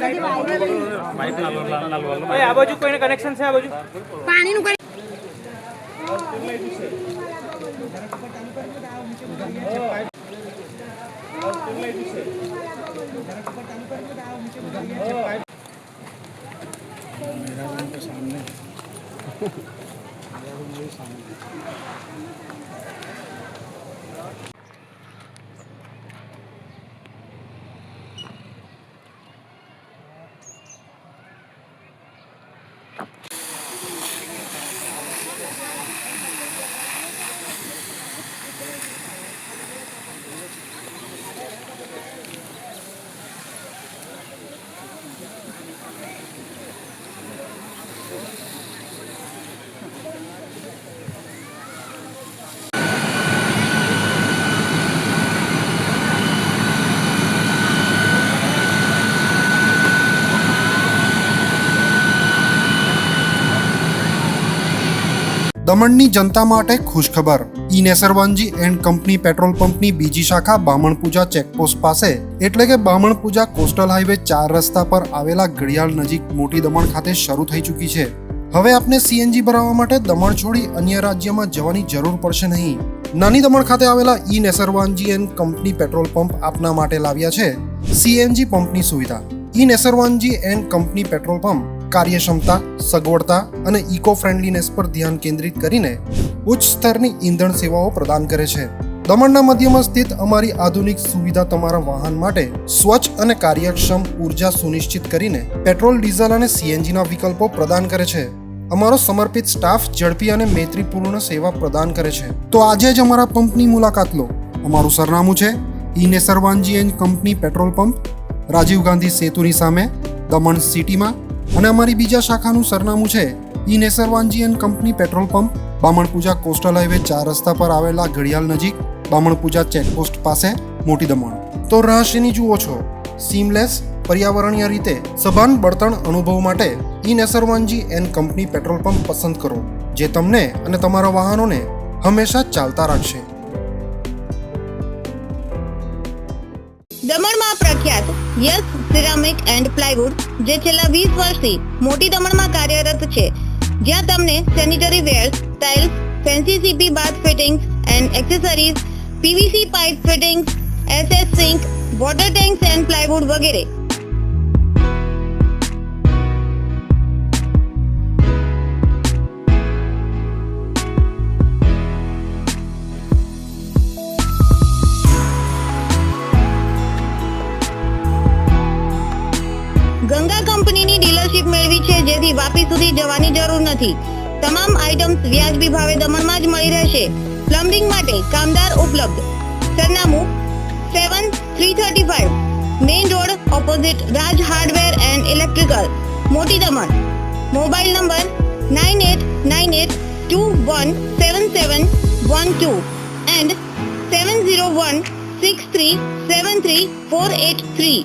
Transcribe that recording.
આ બાજુ કોઈને કનેક્શન છે? આ બાજુ પાણીનું કઈ દમણની જનતા માટે ખુશખબર. ઈ નેસરવાંજી એન્ડ કંપની પેટ્રોલ પંપની બીજી શાખા બામણપૂજા ચેકપોસ્ટ પાસે એટલે કે બામણપૂજા કોસ્ટલ હાઈવે 4 રસ્તા પર આવેલા ઘડિયાળ નજીક મોટી દમણ ખાતે શરૂ થઈ ચૂકી છે. હવે આપને સીએનજી ભરાવવા માટે દમણ છોડી અન્ય રાજ્યમાં જવાની જરૂર પડશે નહીં. નાની દમણ ખાતે આવેલા ઈ Nesarvanji and company petrol pump આપના માટે લાવ્યા છે સીએનજી પંપની સુવિધા. ઈ Nesarvanji and company petrol pump કાર્યક્ષમતા, સગવડતા અને ઇકો ફ્રેન્ડલીનેસ પર ધ્યાન કેન્દ્રિત કરીને ઉચ્ચ સ્તરની ઈંધણ સેવાઓ પ્રદાન કરે છે. દમણના મધ્યમાં સ્થિત અમારી આધુનિક સુવિધા તમારા વાહન માટે સ્વચ્છ અને કાર્યક્ષમ ઉર્જા સુનિશ્ચિત કરીને પેટ્રોલ, ડીઝલ અને સીએનજીના વિકલ્પો પ્રદાન કરે છે. અમારો સમર્પિત સ્ટાફ ઝડપી અને મૈત્રીપૂર્ણ સેવા પ્રદાન કરે છે. તો આજે જ અમારા પંપની મુલાકાત લો. અમારું સરનામું છે E Nesarvanji and company petrol pump, Rajiv Gandhi સેતુની સામે, દમણ સિટીમાં. અને અમારી બીજા શાખાનું સરનામું છે E Nesarvanji and company petrol pump, Bamanpuja coastal highway 4 રસ્તા પર આવેલા ઘડિયાળ નજીક, બામણપૂજા ચેકપોસ્ટ પાસે, મોટી દમણ. તો રહસ્યની જુઓ છો. સીમલેસ, પર્યાવરણીય રીતે સભાન બળતણ અનુભવ માટે ઈ Nesarvanji and company petrol pump પસંદ કરો, જે તમને અને તમારા વાહનોને હંમેશા ચાલતા રાખશે. દમણમાં પ્રખ્યાત યસ સિરામિક એન્ડ પ્લાયવુડ, જે છેલ્લા 20 વર્ષથી મોટી દમણમાં કાર્યરત છે, જ્યાં તમને sanitary wares, tiles, fancy CP bath fittings and accessories, PVC pipe fittings, SS sink, water tanks and plywood વગેરે. ગંગા કંપનીની ડીલરશીપ મેળવી છે, જેથી વાપી સુધી જવાની જરૂર નથી. તમામ આઇટમ્સ વ્યાજબી ભાવે દમણમાં જ મળી રહેશે. પ્લમ્બિંગ માટે કામદાર ઉપલબ્ધ. સરનામું 7335 main road opposite Raj hardware and electrical, મોટી દમણ. Mobile number 9898217712 and 7016373483.